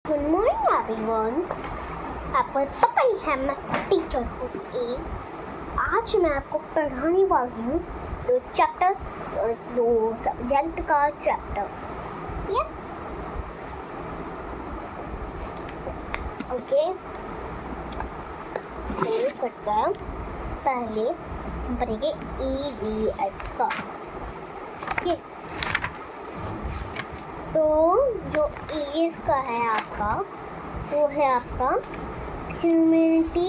Good morning everyone. आपको पता ही है मैं टीचर हूँ। आज मैं आपको पढ़ाने वाली हूँ दो सब्जेक्ट का चैप्टर। ओके, शुरू करते हैं। पहले हम पढ़ेंगे EVS का। ओके, तो जो EVS का है आपका, वो है आपका कम्युनिटी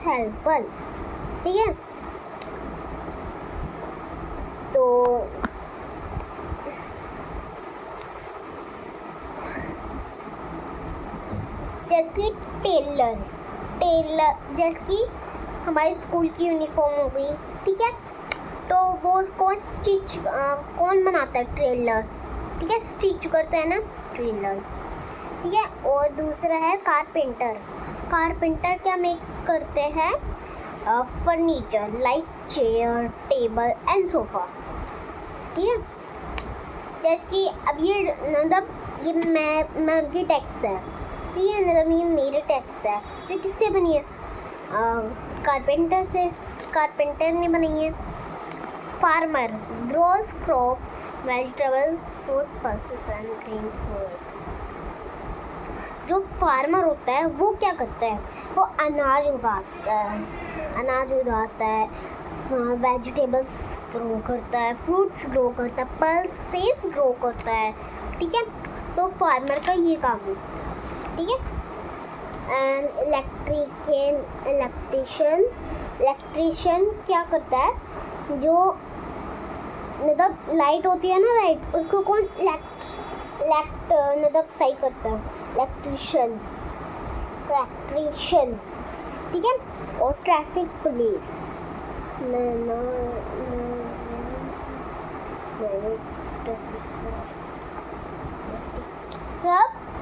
हेल्पर्स। ठीक है। तो जैसे टेलर जैसे कि हमारी स्कूल की यूनिफॉर्म हो गई, ठीक है। तो वो कौन बनाता है? ट्रेलर, ठीक है। स्टिच करता है ना ट्रेलर, ठीक है। और दूसरा है कारपेंटर क्या मेक्स करते हैं? Furniture like chair, table and sofa, ठीक है। जैसे कि अब ये मतलब ये मैं की टेक्स्ट है, ठीक है। मतलब ये मेरे टेक्स्ट है जो किससे बनी है? कारपेंटर से। कारपेंटर ने बनाई है। Farmer grows crop, vegetable, fruit, pulses and grains for. जो फार्मर होता है वो क्या करता है? वो अनाज उगाता है, वेजिटेबल्स ग्रो करता है, फ्रूट्स ग्रो करता है, पल्सेस ग्रो करता है, ठीक है। तो फार्मर का ये काम होता है, ठीक है। एंड इलेक्ट्रिशियन क्या करता है? जो मतलब लाइट होती है ना, लाइट, उसको कौन मतलब सही करता है? इलेक्ट्रिशियन, ठीक है। और ट्रैफिक पुलिस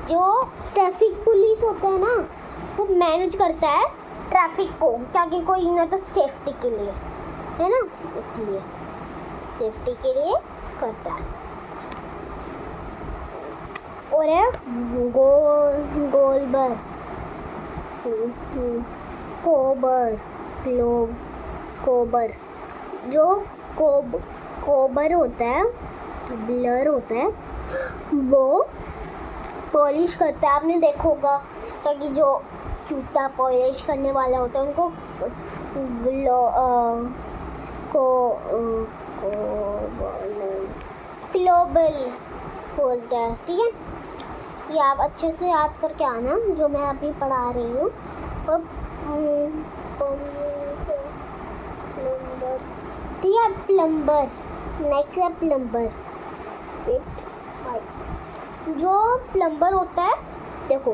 जो ट्रैफिक पुलिस होता है ना, वो मैनेज करता है ट्रैफिक को, ताकि कोई ना, तो सेफ्टी के लिए, है ना, इसलिए सेफ्टी के लिए करता है। और है कोबर। जो कोबर होता है, ब्लर होता है, वो पॉलिश करता है। आपने देखा होगा, ताकि जो जूता पॉलिश करने वाला होता है उनको ग्लोबल बोलते हैं, ठीक है। ये आप अच्छे से याद करके आना जो मैं अभी पढ़ा रही हूँ। ठीक है। प्लम्बर, नेक्स्ट है प्लम्बर। जो प्लम्बर होता है, देखो,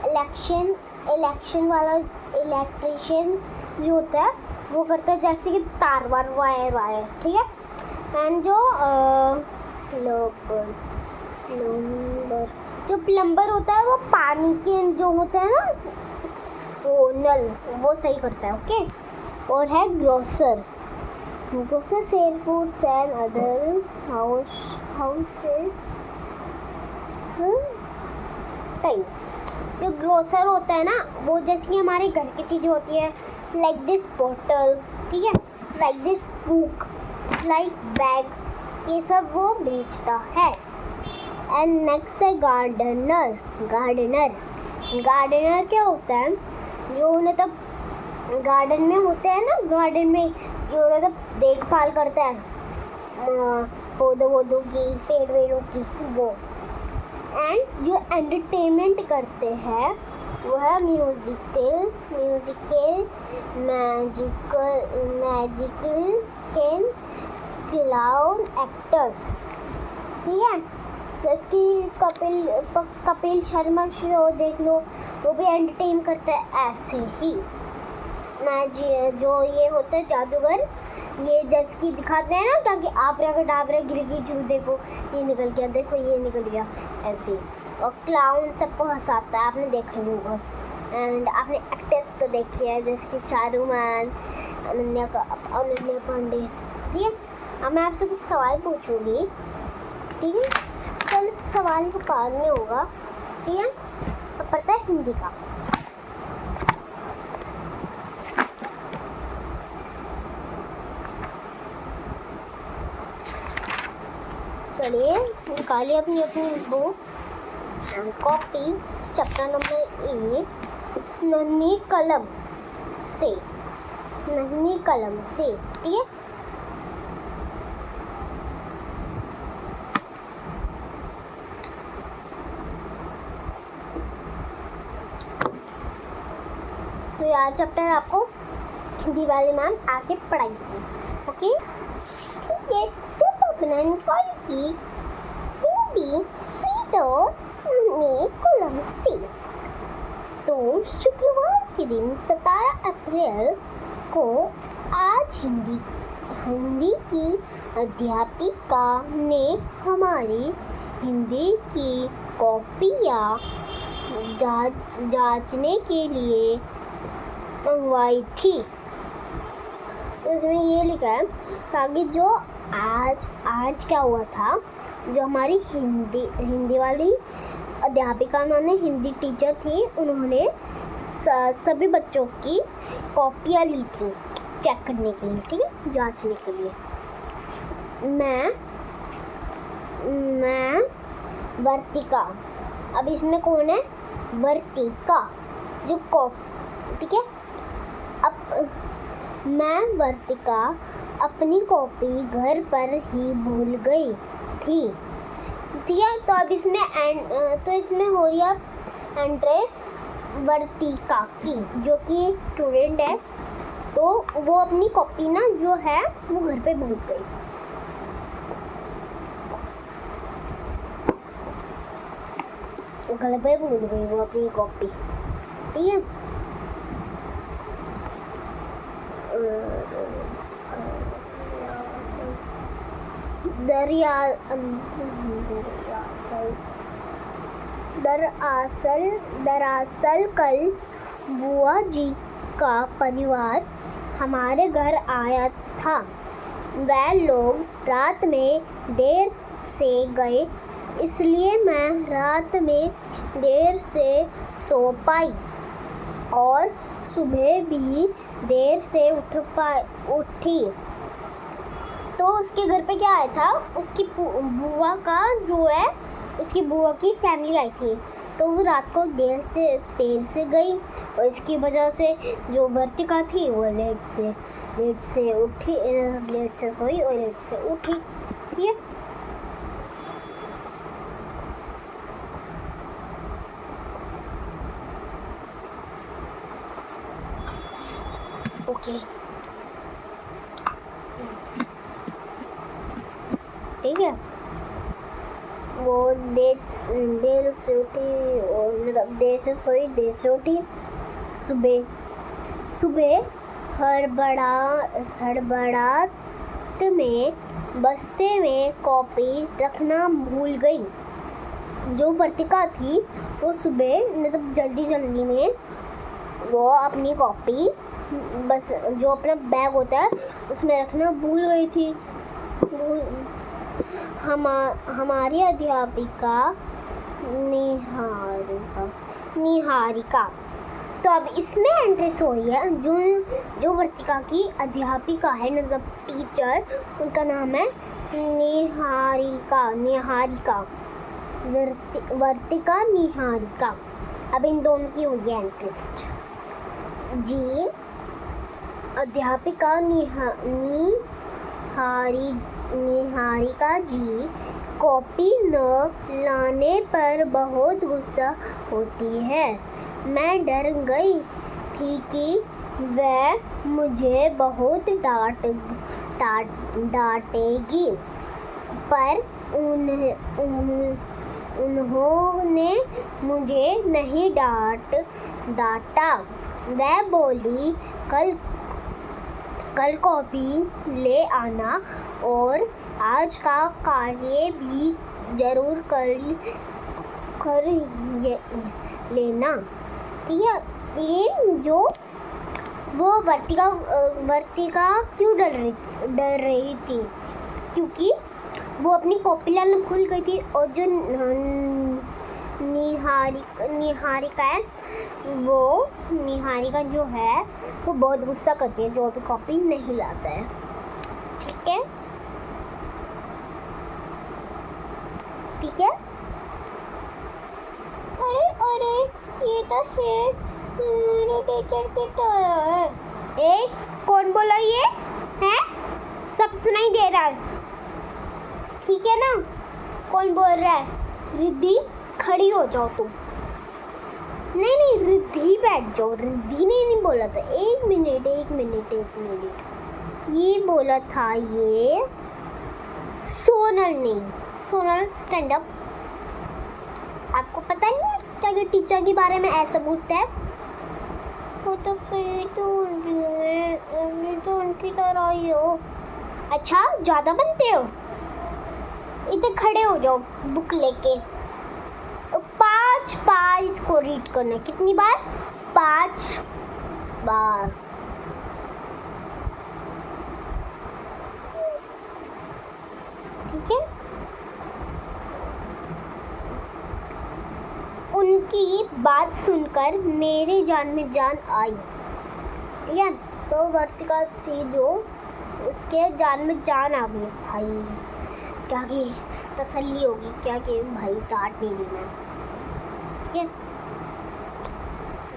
इलेक्शन वाला इलेक्ट्रिशियन जो होता है वो करता है जैसे कि तार वायर, ठीक है। एंड जो प्लम्बर होता है वो पानी के जो होता है ना, वो नल, वो सही करता है, ओके। और है grocer sell foods and other houses types. जो ग्रोसर होता है ना, वो जैसे कि हमारे घर की चीज़ होती है, लाइक दिस बॉटल, ठीक है, like this book, like bag, ये सब वो बेचता है। एंड नेक्स्ट है गार्डनर क्या होता है? जो मतलब गार्डन में होते हैं ना, गार्डन में जो मतलब देखभाल करता है पौधों की, पेड़ वेड़ों की, वो। एंड जो एंटरटेनमेंट करते हैं वो है म्यूजिकल क्लाउन एक्टर्स, ठीक है। जैसे कि कपिल शर्मा शो देख लो, वो भी एंटरटेन करता है ऐसे ही। जो ये होता है जादूगर, ये जैसे कि दिखाते हैं ना, ताकि आबरा गिर गई, झूठ, देखो ये निकल गया, देखो ये निकल गया, ऐसे। और क्लाउन सबको हंसाता है, आपने देखा ही होगा। एंड आपने एक्टर्स तो देखी है, जैसे कि शाहरुख खान, अनन्या पांडे, ठीक है। अब मैं आपसे कुछ सवाल पूछूंगी, ठीक है? चलो सवाल तो बाद में होगा, ठीक है? अब पता है हिंदी का। चलिए निकालिए अपनी अपनी book and copies, chapter number 8, नन्ही कलम से, नन्ही कलम से, ठीक है? तो यार चैप्टर आपको हिंदी वाले मैम आके पढ़ाएगी, ओके? ठीक है, जब अपना निकाल की हिंदी रीडो नन्ही कलम से। तो शुक्रवार के दिन 17 अप्रैल को आज हिंदी की अध्यापिका ने हमारी हिंदी की कॉपियाँ जांचने के लिए मंगवाई थी। तो इसमें ये लिखा है ताकि जो आज क्या हुआ था, जो हमारी हिंदी वाली अध्यापिका, उन्होंने हिंदी टीचर थी, उन्होंने सभी बच्चों की कॉपियाँ ली थी चेक करने के लिए, ठीक है, जांचने के लिए। मैं वर्तिका, अब इसमें कौन है? वर्तिका जो ठीक है। अब मैं वर्तिका अपनी कॉपी घर पर ही भूल गई थी, ठीक है? तो अब इसमें हो रही है एंट्रेस वर्तिका की, जो कि स्टूडेंट है, तो वो अपनी कॉपी ना जो है वो घर पे भूल गई। घर पे भूल गई वो अपनी कॉपी, ठीक है? दरअसल कल बुआ जी का परिवार हमारे घर आया था। वह लोग रात में देर से गए, इसलिए मैं रात में देर से सो पाई और सुबह भी देर से उठी। तो उसके घर पे क्या आया था, उसकी बुआ का जो है, उसकी बुआ की फैमिली आई थी, तो वो रात को देर से गई और इसकी वजह से जो वर्तिका थी वो लेट से उठी, लेट से सोई और लेट से उठी, ठीक है? ओके, ठीक है। वो देर से उठी और मतलब देर से सोई, देर से उठी। सुबह हड़बड़ाहट में बस्ते में कॉपी रखना भूल गई। जो वर्तिका थी वो सुबह मतलब जल्दी में वो अपनी कॉपी बस जो अपना बैग होता है उसमें रखना भूल गई थी। हमारी अध्यापिका निहारिका। तो अब इसमें एंट्रेस हुई है जो वर्तिका की अध्यापिका है, मतलब टीचर, उनका नाम है निहारिका। वर्तिका निहारिका। अब इन दोनों की हुई है एंट्रेस जी। अध्यापिका निहारिका जी कॉपी न लाने पर बहुत गुस्सा होती है। मैं डर गई थी कि वह मुझे बहुत डांटेगी, पर उन्होंने मुझे नहीं डांटा। वह बोली, कल कॉपी ले आना और आज का कार्य भी जरूर कर लेना, ठीक है? ये जो वो वर्तिका क्यों डर रही थी, क्योंकि वो अपनी कॉपी लाना भूल गई थी और जो निहारिका जो है वो बहुत गुस्सा करती है जो अभी कॉपी नहीं लाता है। ठीक है, ठीक है। अरे ये तो सिर्फ मेरे टीचर की तरह है। ए, कौन बोला ये है? सब सुनाई दे रहा है, ठीक है ना? कौन बोल रहा है? रिद्धि, खड़ी हो जाओ तुम। नहीं, रिद्धि बैठ जाओ। रिद्धि ने नहीं बोला था। एक मिनट। ये बोला था ये सोनल ने। Sonal stand up. आपको पता नहीं है क्या कि टीचर के बारे में ऐसा बोलता है? वो तो तो उनकी तरह ही हो। अच्छा, ज़्यादा बनते हो? इधर खड़े हो जाओ बुक लेके। 5 बार इसको रीड करना। कितनी बार? 5 बार। ठीक है। उनकी बात सुनकर मेरी जान में जान आई। ठीक है, तो वर्तिका थी जो उसके जान में जान आ गई। भाई क्या कि तसल्ली होगी क्या कि भाई डांट नहीं देना। ठीक है,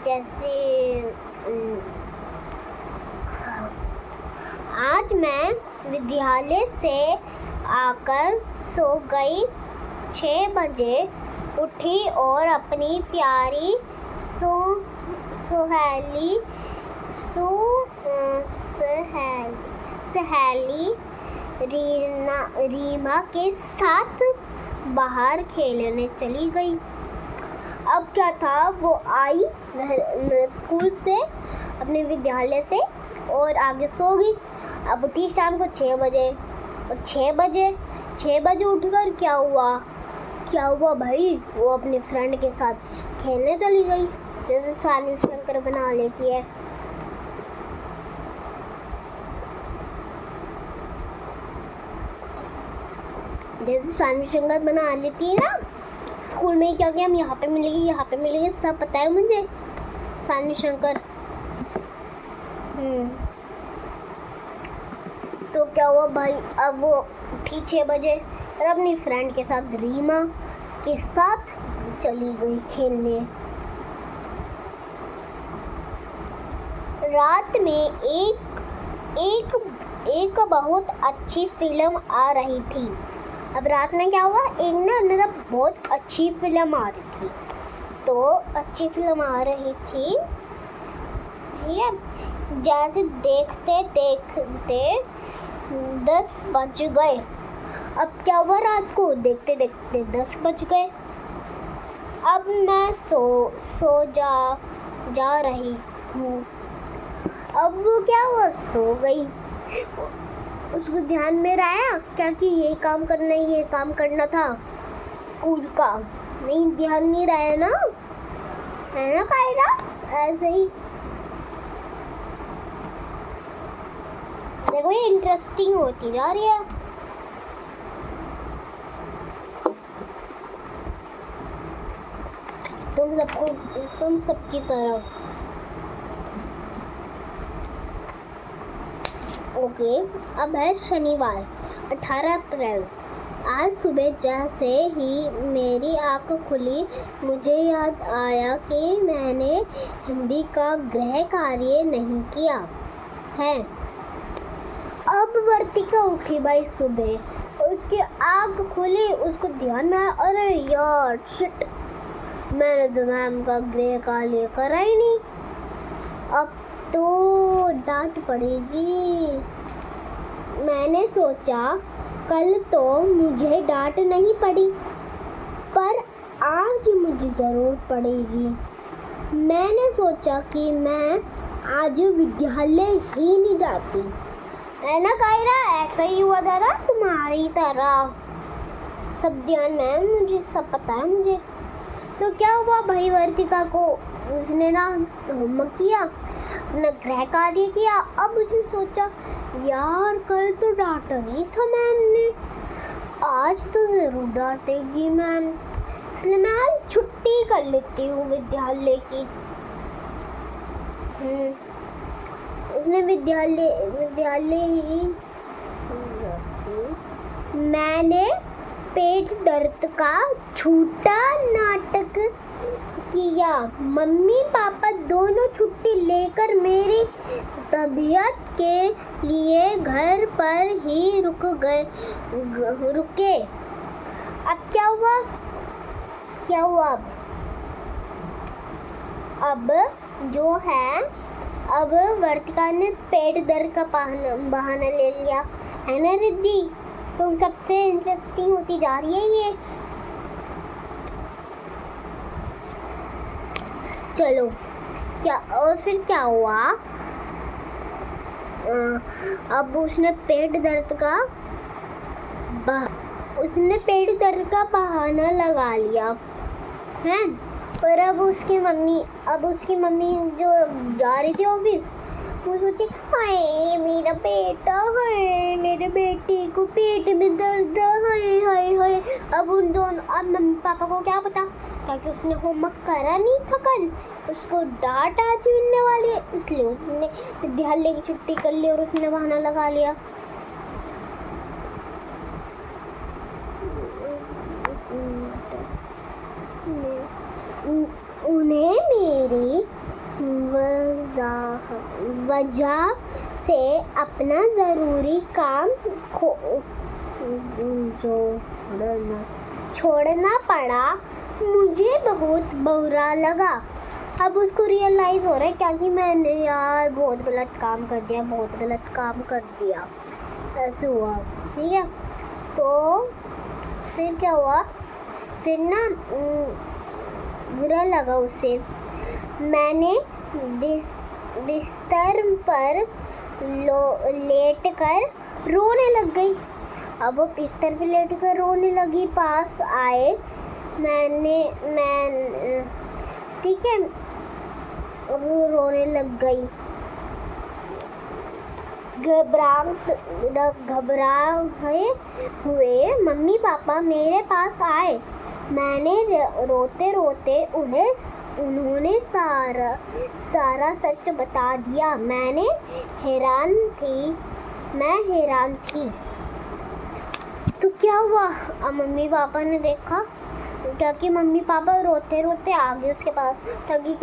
जैसे आज मैं विद्यालय से आकर सो गई। 6 बजे उठी और अपनी प्यारी सहेली रीमा के साथ बाहर खेलने चली गई। अब क्या था, वो आई स्कूल से, अपने विद्यालय से, और आगे सो गई। अब उठी शाम को 6 बजे, और 6 बजे उठकर क्या हुआ भाई? वो अपने फ्रेंड के साथ खेलने चली गई, जैसे सानू शंकर बना लेती है। जैसे सानू शंकर बना लेती है ना स्कूल में, क्या हम यहाँ पे मिलेगी, सब पता है मुझे। सानू शंकर। तो क्या हुआ भाई, अब वो उठी 6 बजे और अपनी फ्रेंड के साथ, रीमा के साथ चली गई खेलने। रात में एक बहुत अच्छी फिल्म आ रही थी। अब रात में क्या हुआ, एक ना मतलब बहुत अच्छी फिल्म आ रही थी। तो अच्छी फिल्म आ रही थी, ठीक है। जैसे देखते देखते 10 बज गए। अब क्या हुआ, रात को देखते देखते 10 बज गए। अब मैं सो जा रही हूँ। अब वो क्या हुआ, सो गई। उसको ध्यान में आया क्या कि ये काम करना था स्कूल का। नहीं, ध्यान नहीं रहा ना, है ना कायरा? ऐसे ही देखो, ये इंटरेस्टिंग होती जा रही है। तुम सबकी तरह। ओके, अब है शनिवार 18 अप्रैल। आज सुबह जैसे ही मेरी आँख खुली, मुझे याद आया कि मैंने हिंदी का गृह कार्य नहीं किया है। अब वर्तिका उठी भाई सुबह, और उसकी आँख खुली, उसको ध्यान में आया, अरे यार शिट, मैंने तो मैम का गृह कार्य करा ही नहीं। अब तो डांट पड़ेगी। मैंने सोचा कल तो मुझे डांट नहीं पड़ी, पर आज मुझे ज़रूर पड़ेगी। मैंने सोचा कि मैं आज विद्यालय ही नहीं जाती। है ना कायरा, ऐसा ही हुआ था ना तुम्हारी तरह। सब ध्यान में, मुझे सब पता है मुझे। तो क्या हुआ भाई, वर्तिका को उसने ना होमवर्क किया। अपना गृह कार्य किया। अब उसने सोचा यार कल तो डांटा नहीं था मैम ने, आज तो ज़रूर डांटेगी मैम, इसलिए मैं आज छुट्टी कर लेती हूँ विद्यालय की। उसने विद्यालय ही मैंने पेट दर्द का झूठा नाटक किया। मम्मी पापा दोनों छुट्टी लेकर मेरी तबीयत के लिए घर पर ही रुके। अब क्या हुआ? अब जो है, अब वर्तिका ने पेट दर्द का बहाना ले लिया है ना रिद्धि? तुम सबसे इंटरेस्टिंग होती जा रही है ये। चलो फिर क्या हुआ? अब उसने पेट दर्द का बहाना लगा लिया है। पर अब उसकी मम्मी जो जा रही थी ऑफिस, वो सोची हाय मेरा बेटा है, मेरे बेटे को पेट में दर्द, हाय हाय हाय। अब मम्मी पापा को क्या पता, क्योंकि उसने होमवर्क करा नहीं था कल, उसको डांट आज मिलने वाली है, इसलिए उसने विद्यालय की छुट्टी कर ली और उसने बहाना लगा लिया। उन्हें मेरी वजह से अपना ज़रूरी काम छोड़ना पड़ा। मुझे बहुत बुरा लगा। अब उसको रियलाइज़ हो रहा है क्या कि मैंने यार बहुत गलत काम कर दिया, ऐसे हुआ। ठीक है, तो फिर क्या हुआ? फिर ना बुरा लगा उसे। मैंने बिस्तर पर लेटकर रोने लग गई। अब वो बिस्तर पर लेटकर रोने लगी। पास आए ठीक है, वो रोने लग गई। घबराए हुए मम्मी पापा मेरे पास आए। मैंने रोते रोते उन्होंने सारा सच बता दिया। मैं हैरान थी। तो क्या हुआ? अब मम्मी पापा ने देखा, क्योंकि मम्मी पापा रोते रोते आ गए उसके पास, क्योंकि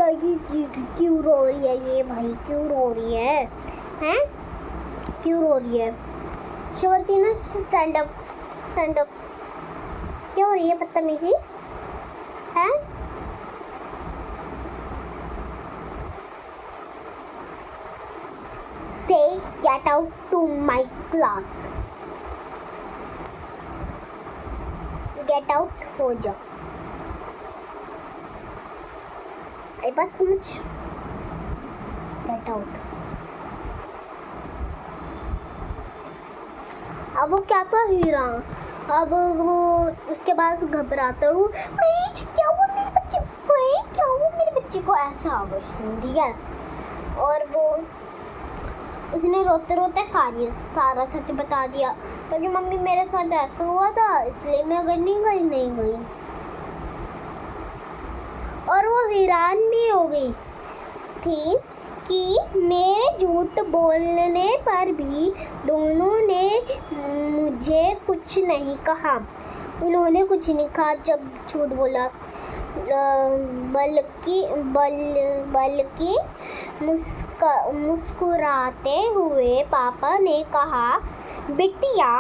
क्यों रो रही है ये भाई, क्यों रो रही है? क्यों रो रही है? शिवंती ना स्टैंड अप। क्या हो रही है बदतमीजी है? Say get out to my class. Get out हो जाओ। आई बात समझ? Get out। अब वो क्या था हीरा। अब वो उसके बाद घबराता हूँ, क्या हुआ मेरे बच्चे को ऐसा आ गई। ठीक है, और वो उसने रोते रोते सारा सच बता दिया, क्योंकि मम्मी मेरे साथ ऐसा हुआ था, इसलिए मैं अगर नहीं गई। और वो हैरान भी हो गई थी कि मेरे झूठ बोलने पर भी दोनों ने मुझे कुछ नहीं कहा। उन्होंने कुछ नहीं कहा जब झूठ बोला, बल्कि मुस्कुराते हुए पापा ने कहा, बिटिया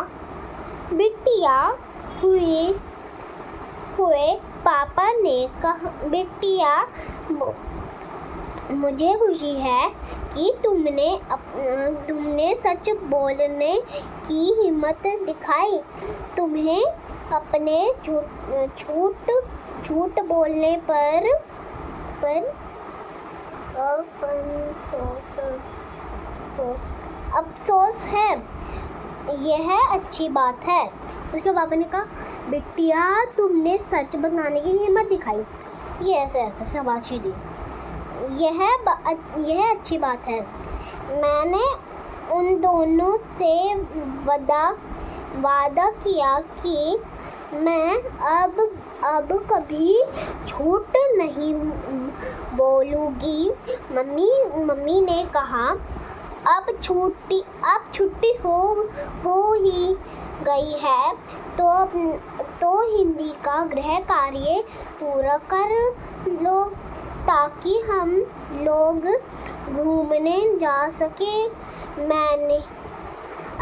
हुए पापा ने कहा, बिटिया मुझे खुशी है कि तुमने सच बोलने की हिम्मत दिखाई। तुम्हें अपने झूठ बोलने पर अफसोस है, यह अच्छी बात है। उसके पापा ने कहा, बिटिया तुमने सच बताने की हिम्मत दिखाई। ये ऐसे शाबाशी दी। यह अच्छी बात है। मैंने उन दोनों से वादा किया कि मैं अब कभी झूठ नहीं बोलूँगी। मम्मी ने कहा, अब छुट्टी हो ही गई है तो हिंदी का गृह कार्य पूरा कर लो ताकि हम लोग घूमने जा सके। मैंने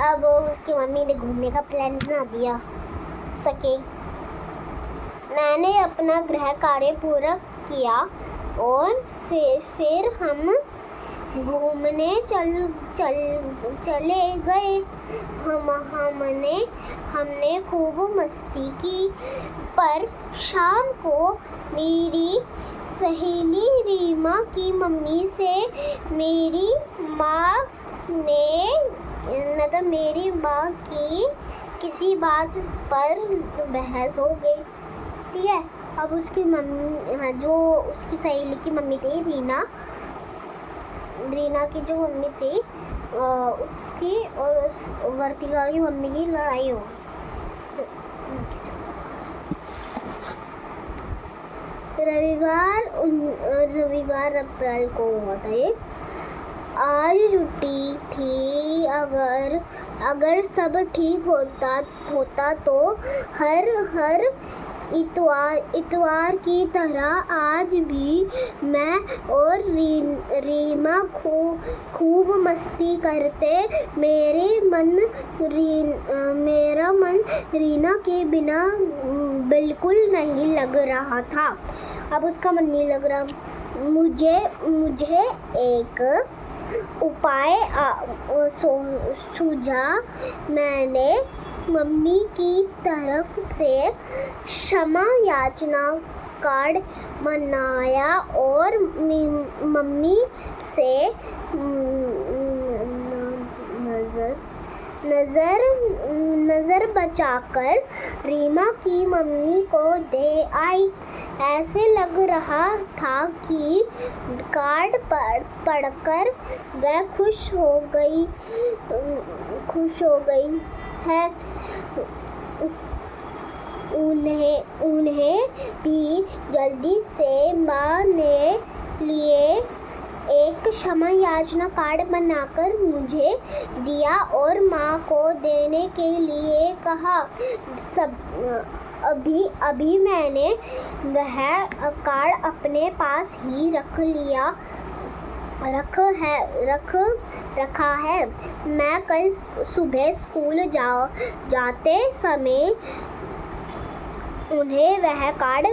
अब उसकी मम्मी ने घूमने का प्लान बना दिया सके। मैंने अपना गृह कार्य पूरा किया और फिर हम घूमने चले गए। हमने खूब मस्ती की, पर शाम को मेरी सहेली रीमा की मम्मी से मेरी माँ की किसी बात पर बहस हो गई। ठीक है, अब उसकी मम्मी, जो उसकी सहेली की मम्मी थी, रीना की जो मम्मी थी, उसकी और उस वर्तिका की मम्मी की लड़ाई हो गई। रविवार अप्रैल को हुआ था ये। आज छुट्टी थी। अगर सब ठीक होता तो हर इतवार की तरह आज भी मैं और रीमा खूब मस्ती करते। मेरा मन रीना के बिना बिल्कुल नहीं लग रहा था। अब उसका मन नहीं लग रहा। मुझे एक उपाय सूझा। मैंने मम्मी की तरफ से क्षमा याचना कार्ड बनाया और मम्मी से नजर बचाकर रीमा की मम्मी को दे आई। ऐसे लग रहा था कि कार्ड पढ़कर वह खुश हो गई है। उन्हें भी जल्दी से माँ ने लिए एक क्षमा याचना कार्ड बनाकर मुझे दिया और माँ को देने के लिए कहा। अभी मैंने वह कार्ड अपने पास ही रखा है। मैं कल सुबह स्कूल जाते समय उन्हें वह कार्ड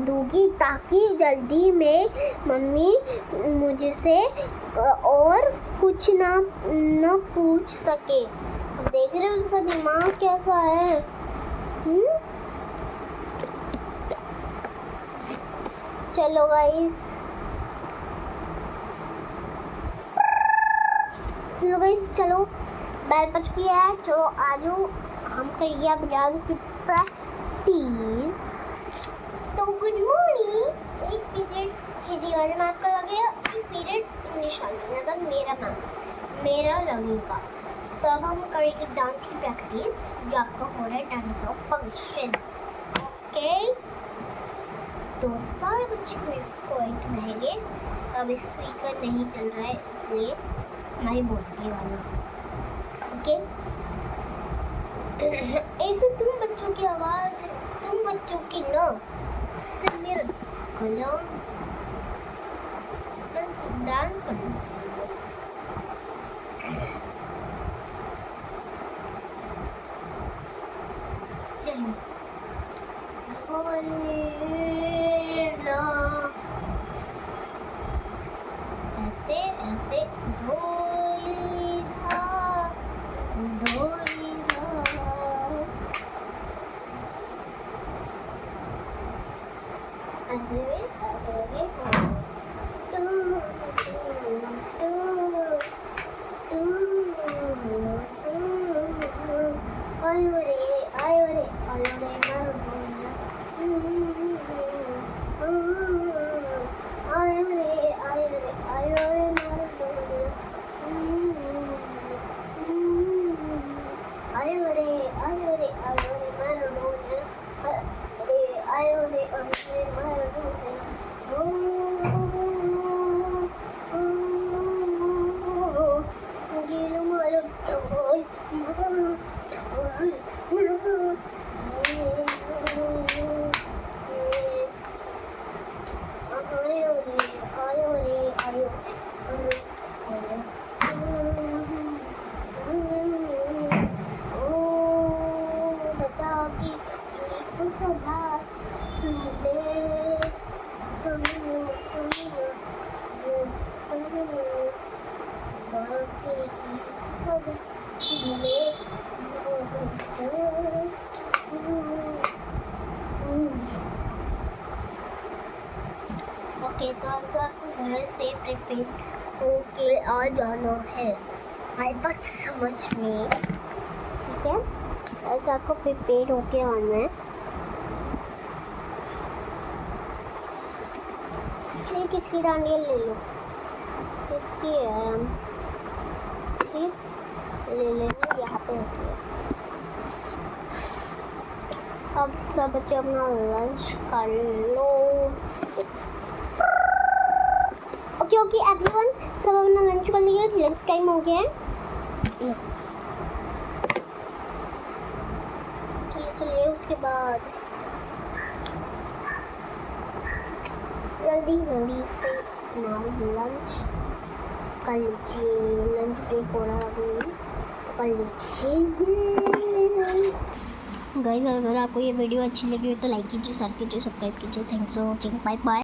दूंगी ताकि जल्दी में मम्मी मुझसे और कुछ न पूछ सके। देख रहे हो उसका दिमाग कैसा है। चलो गाइस, चलो बैल बज चुकी है। चलो आजो हम करिए अब डांस की प्रैक्टिस। तो गुड मॉर्निंग। एक पीरियड हिंदी वाले मैम का लगेगा, एक पीरियड इंग्लिश वाले, मतलब मेरा लगेगा। तो अब हम करेंगे डांस की प्रैक्टिस जो आपका हो रहा है डांस ऑफ फंक्शन। ओके, तो सारे बच्चे पॉइंट रहेंगे। अब स्पीकर नहीं चल रहा है इसलिए मैं ही बोलने वाला। ओके, एक तो तुम बच्चों की आवाज़, तुम बच्चों की ना, उससे मेरा गला, बस डांस करूँ। चलो ऐसे ढोली था। आवाज सुन ले बाकी गीत सब सुन ले ओके तो ऐसा घर से प्रिपेयर होके आ जाना है आई बात समझ में ठीक है ऐसा आपको प्रिपेयर होके आना है ये किसकी डांडिया ले लो इसकी ले लेना यहाँ पे होती है अब सब बच्चे अपना लंच कर लो ओके ओके एवरीवन सब अपना लंच कर लिए लंच टाइम हो गया है चलिए उसके बाद जल्दी से अपना लंच कर लीजिए लंच ब्रेक हो रहा है अभी कर लीजिए गाइस अगर आपको ये वीडियो अच्छी लगी हो तो लाइक कीजिए शेयर कीजिए सब्सक्राइब कीजिए thanks for watching bye bye